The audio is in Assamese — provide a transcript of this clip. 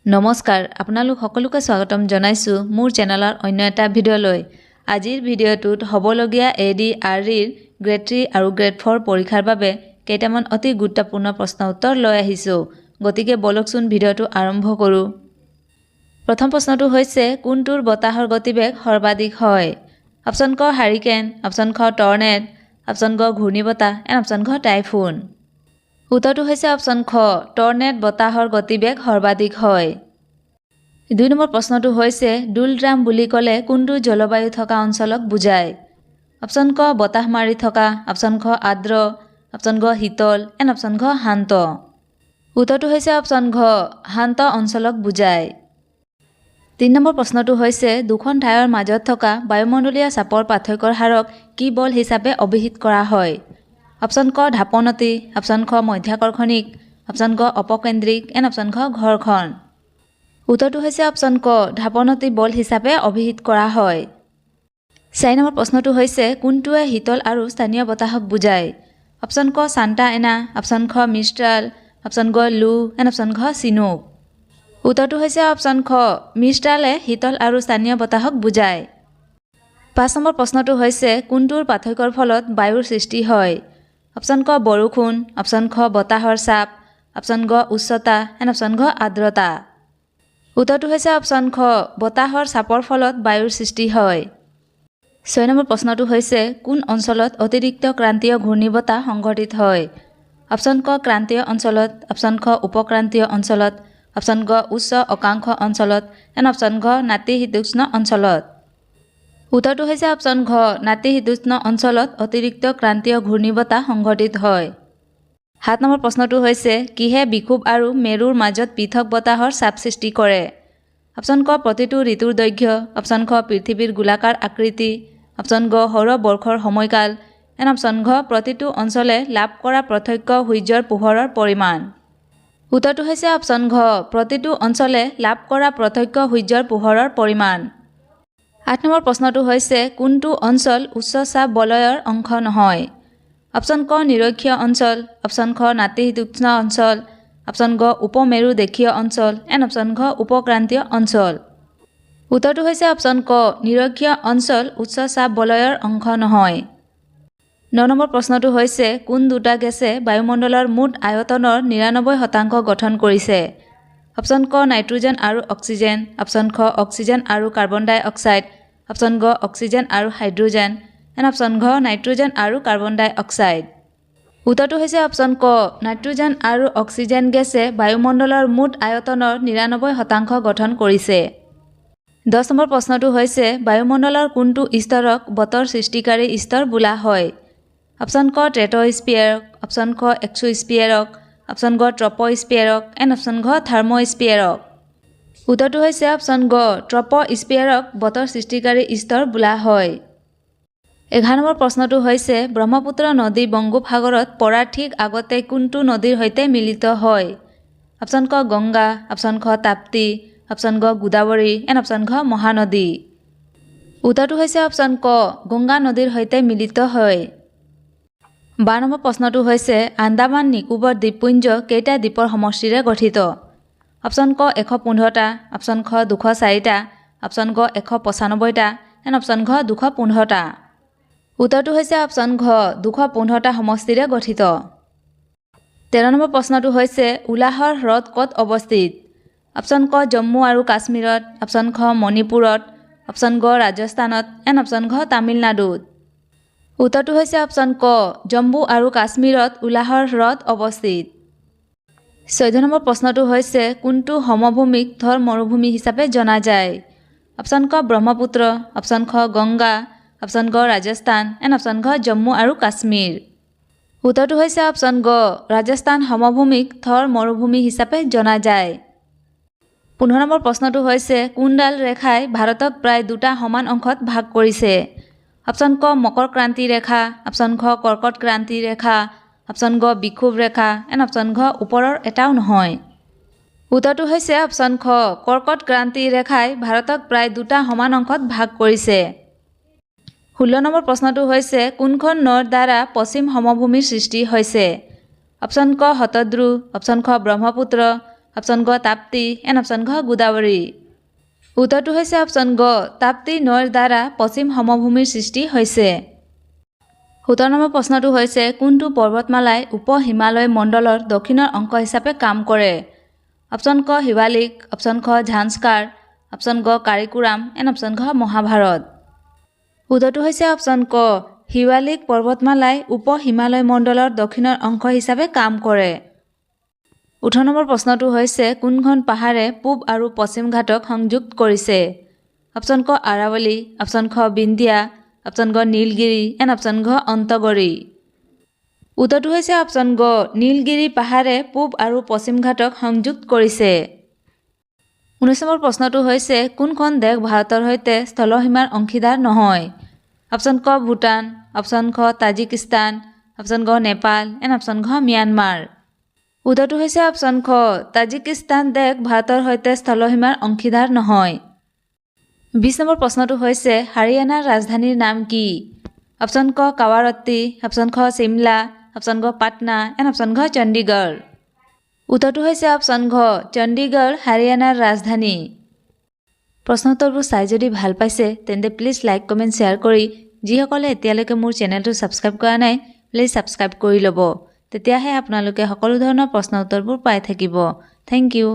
নমস্কাৰ আপোনালোক সকলোকে স্বাগতম জনাইছো মোৰ চেনেলৰ অন্য এটা ভিডিঅ'লৈ। আজিৰ ভিডিঅ'টোত হ'বলগীয়া ADREৰ গ্ৰেড 3 আৰু গ্ৰেড 4 পৰীক্ষাৰ বাবে কেইটামান অতি গুৰুত্বপূৰ্ণ প্ৰশ্ন উত্তৰ লৈ আহিছো। গতিকে বলকচোন ভিডিঅ'টো আৰম্ভ কৰোঁ। প্ৰথম প্ৰশ্নটো হৈছে কোনটোৰ বতাহৰ গতিবেগ সৰ্বাধিক হয়? অপচন ক হাৰিকেন, অপচন খ টৰ্নেড, অপচন গ ঘূৰ্ণীবতাহ এণ্ড অপচন ঘ টাইফুন। উত্তৰটো হৈছে অপচন খ টৰ্নেড বতাহৰ গতিবেগ সৰ্বাধিক হয়। 2 নম্বৰ প্ৰশ্নটো হৈছে ডুলড্ৰাম বুলি ক'লে কোনটো জলবায়ু থকা অঞ্চলক বুজায়? অপচন ক বতাহ মাৰি থকা, অপচন খ আৰ্দ্ৰ, অপচন গ শীতল এণ্ড অপচন ঘ শান্ত। উত্তৰটো হৈছে অপচন ঘ শান্ত অঞ্চলক বুজায়। 3 নম্বৰ প্ৰশ্নটো হৈছে দুখন ঠাইৰ মাজত থকা বায়ুমণ্ডলীয় চাপৰ পাৰ্থক্যৰ হাৰক কি বল হিচাপে অভিহিত কৰা হয়? অপচন ক ঢাপনতি, অপচন খ মধ্যাকৰ্ষণিক, অপচন ক অপকেন্দ্ৰিক এণ্ড অপচন খ ঘৰ্ষণ। উত্তৰটো হৈছে অপচন ক ঢাপনতি বল হিচাপে অভিহিত কৰা হয়। 4 নম্বৰ প্ৰশ্নটো হৈছে কোনটোৱে শীতল আৰু স্থানীয় বতাহক বুজায়? অপচন ক চান্টা এনা, অপচন খ মিষ্ট্ৰাল, অপচন গ লু এণ্ড অপচন ঘ চিনুক। উত্তৰটো হৈছে অপচন খ মিষ্ট্ৰালে শীতল আৰু স্থানীয় বতাহক বুজায়। 5 নম্বৰ প্ৰশ্নটো হৈছে কোনটোৰ পাৰ্থক্যৰ ফলত বায়ুৰ সৃষ্টি হয়? অপচন ক বৰষুণ, অপচন খ বতাহৰ চাপ, অপচন গ উচ্চতা এণ্ড অপচন ঘ আৰ্দ্ৰতা। উত্তৰটো হৈছে অপচন খ বতাহৰ চাপৰ ফলত বায়ুৰ সৃষ্টি হয়। 6 নম্বৰ প্ৰশ্নটো হৈছে কোন অঞ্চলত অতিৰিক্ত ক্ৰান্তীয় ঘূৰ্ণীবতাহ সংঘটিত হয়? অপচন ক ক্ৰান্তীয় অঞ্চলত, অপচন খ উপক্ৰান্তীয় অঞ্চলত, অপচন গ উচ্চ অক্ষাংশ অঞ্চলত এণ্ড অপচন ঘ নাতিশীতোষ্ণ অঞ্চলত। উত্তৰটো হৈছে অপচন ঘ নাতিশীতোষ্ণ অঞ্চলত অতিৰিক্ত ক্ৰান্তীয় ঘূৰ্ণীবতাহ সংঘটিত হয়। 7 নম্বৰ প্ৰশ্নটো হৈছে কিহে বিষুৱ আৰু মেৰুৰ মাজত পৃথক বতাহৰ চাপ সৃষ্টি কৰে? অপচন ক প্ৰতিটো ঋতুৰ দৈৰ্ঘ্য, অপচন খ পৃথিৱীৰ গোলাকাৰ আকৃতি, অপচন গ সৌৰ বৰ্ষৰ সময়কাল এণ্ড অপচন ঘ প্ৰতিটো অঞ্চলে লাভ কৰা প্ৰত্যক্ষ সূৰ্যৰ পোহৰৰ পৰিমাণ। উত্তৰটো হৈছে অপচন ঘ প্ৰতিটো অঞ্চলে লাভ কৰা প্ৰত্যক্ষ সূৰ্যৰ পোহৰৰ পৰিমাণ। 8 নম্বৰ প্ৰশ্নটো হৈছে কোনটো অঞ্চল উচ্চ চাপ বলয়ৰ অংশ নহয়? অপচন ক নিৰক্ষীয় অঞ্চল, অপচন খ নাতিশীতোষ্ণ অঞ্চল, অপচন গ উপমেৰু দেশীয় অঞ্চল এণ্ড অপচন ঘ উপক্ৰান্তীয় অঞ্চল। উত্তৰটো হৈছে অপচন ক নিৰক্ষীয় অঞ্চল উচ্চ চাপ বলয়ৰ অংশ নহয়। 9 নম্বৰ প্ৰশ্নটো হৈছে কোন দুটা গেছে বায়ুমণ্ডলৰ মুঠ আয়তনৰ 99% গঠন কৰিছে? অপচন ক নাইট্ৰজেন আৰু অক্সিজেন, অপচন খ অক্সিজেন আৰু কাৰ্বন ডাই অক্সাইড, অপচন গ অক্সিজেন আৰু হাইড্ৰজেন এণ্ড অপচন ঘ নাইট্ৰজেন আৰু কাৰ্বন ডাই অক্সাইড। উত্তৰটো হৈছে অপচন ক নাইট্ৰজেন আৰু অক্সিজেন গেছে বায়ুমণ্ডলৰ মুঠ আয়তনৰ 99% গঠন কৰিছে। 10 নম্বৰ প্ৰশ্নটো হৈছে বায়ুমণ্ডলৰ কোনটো স্তৰক বতৰ সৃষ্টিকাৰী স্তৰ বোলা হয়? অপচন ক ট্ৰেট'স্ফিয়াৰক, অপচন খ এক্সোস্ফিয়াৰক, অপচন গ ট্ৰপ'স্ফিয়াৰক এণ্ড অপচন ঘ থাৰ্ম'স্ফিয়াৰক। উত্তৰটো হৈছে অপচন গ ট্ৰপ'স্ফিয়াৰক বতৰ সৃষ্টিকাৰী স্তৰ বোলা হয়। 11 নম্বৰ প্ৰশ্নটো হৈছে ব্ৰহ্মপুত্ৰ নদী বংগোপসাগৰত পৰাৰ ঠিক আগতে কোনটো নদীৰ সৈতে মিলিত হয়? অপচন ক গংগা, অপচন খ তাপ্তি, অপচন গ গোদাৱৰী এণ্ড অপচন ঘ মহানদী। উত্তৰটো হৈছে অপচন ক গংগা নদীৰ সৈতে মিলিত হয়। 12 নম্বৰ প্ৰশ্নটো হৈছে আন্দামান নিকোবৰ দ্বীপপুঞ্জ কেইটা দ্বীপৰ সমষ্টিৰে গঠিত? অপচন ক 115টা, অপচন খ 204টা, অপচন গ 195টা এণ্ড অপচন ঘ 215টা। উত্তৰটো হৈছে অপচন ঘ 215টা সমষ্টিৰে গঠিত। 13 নম্বৰ প্ৰশ্নটো হৈছে উলাহৰ হ্ৰদ ক'ত অৱস্থিত? অপচন ক জম্মু আৰু কাশ্মীৰত, অপচন খ মণিপুৰত, অপচন গ ৰাজস্থানত এণ্ড অপচন ঘ তামিলনাডুত। উত্তৰটো হৈছে অপচন ক জম্মু আৰু কাশ্মীৰত উলাহৰ হ্ৰদ অৱস্থিত। 14 নম্বৰ প্ৰশ্নটো হৈছে কোনটো সমভূমিক থৰ মৰুভূমি হিচাপে জনা যায়? অপচন ক ব্ৰহ্মপুত্ৰ, অপচন খ গংগা, অপচন গ ৰাজস্থান এণ্ড অপচন ঘ জম্মু আৰু কাশ্মীৰ। উত্তৰটো হৈছে অপচন গ ৰাজস্থান সমভূমিক থৰ মৰুভূমি হিচাপে জনা যায়। 15 নম্বৰ প্ৰশ্নটো হৈছে কোনডাল ৰেখাই ভাৰতক প্ৰায় দুটা সমান অংশত ভাগ কৰিছে? অপচন ক মকৰ ক্ৰান্তি ৰেখা, অপচন খ কৰ্কট ক্ৰান্তি ৰেখা, অপচন গ বিষুৱ ৰেখা এণ্ড অপচন ঘ ওপৰৰ এটাও নহয়। উত্তৰটো হৈছে অপচন খ কৰ্কট ক্ৰান্তি ৰেখাই ভাৰতক প্ৰায় দুটা সমান অংশত ভাগ কৰিছে। 16 নম্বৰ প্ৰশ্নটো হৈছে কোনখন নৈৰ দ্বাৰা পশ্চিম সমভূমিৰ সৃষ্টি হৈছে? অপচন ক শতদ্ৰু, অপচন খ ব্ৰহ্মপুত্ৰ, অপশ্যন গ তাপ্তি এণ্ড অপশ্যন ঘ গোদাৱৰী উত্তৰটো হৈছে অপশ্যন গ তাপ্তি নৈৰ দ্বাৰা পশ্চিম সমভূমিৰ সৃষ্টি হৈছে 17 নম্বৰ প্ৰশ্নটো হৈছে কোনটো পৰ্বতমালাই উপ হিমালয় মণ্ডলৰ দক্ষিণৰ অংশ হিচাপে কাম কৰে অপশ্যন ক শিৱালিক অপশ্যন খ ঝাঞ্চকাৰ অপশ্যন গ কাৰিকোৰাম এণ্ড অপশ্যন ঘ মহাভাৰত উত্তৰটো হৈছে অপশ্যন ক শিৱালিক পৰ্বতমালাই উপ হিমালয় মণ্ডলৰ দক্ষিণৰ অংশ হিচাপে কাম কৰে 18 নম্বৰ প্ৰশ্নটো হৈছে কোনখন পাহাৰে পূব আৰু পশ্চিম ঘাটক সংযুক্ত কৰিছে অপশ্যন ক আৰাৱলী অপশ্যন খ বিন্দিয়া অপশ্যন গ নীলগিৰি এণ্ড অপশ্যন ঘ অন্তগৰী উত্তৰটো হৈছে অপশ্যন গ নীলগিৰি পাহাৰে পূব আৰু পশ্চিম ঘাটক সংযুক্ত কৰিছে 19 নম্বৰ প্ৰশ্নটো হৈছে কোনখন দেশ ভাৰতৰ সৈতে স্থলসীমাৰ অংশীদাৰ নহয় অপশ্যন ক ভূটান অপশ্যন খ তাজিকিস্তান অপশ্যন গ নেপাল এণ্ড অপশ্যন ঘ ম্যানমাৰ উত্তৰটো হৈছে অপশ্যন খ তাজিকিস্তান দেশ ভাৰতৰ সৈতে স্থলসীমাৰ অংশীদাৰ নহয় 20 নম্বৰ প্ৰশ্নটো হৈছে হাৰিয়ানাৰ ৰাজধানীৰ নাম কি অপশ্যন ক কাৱাৰত্তি অপশ্যন খ চিমলা অপশ্যন গ পাটনা এণ্ড অপশ্যন ঘ চণ্ডীগড় উত্তৰটো হৈছে অপশ্যন ঘ চণ্ডীগড় হাৰিয়ানাৰ ৰাজধানী প্ৰশ্নোত্তৰবোৰ চাই যদি ভাল পাইছে তেন্তে প্লিজ লাইক কমেণ্ট শ্বেয়াৰ কৰি যিসকলে এতিয়ালৈকে মোৰ চেনেলটো ছাবস্ক্ৰাইব কৰা নাই প্লিজ ছাবস্ক্ৰাইব কৰি ল'ব তেতিয়াহে আপোনালোকে সকলো ধৰণৰ প্ৰশ্ন উত্তৰবোৰ পাই থাকিব থেংক ইউ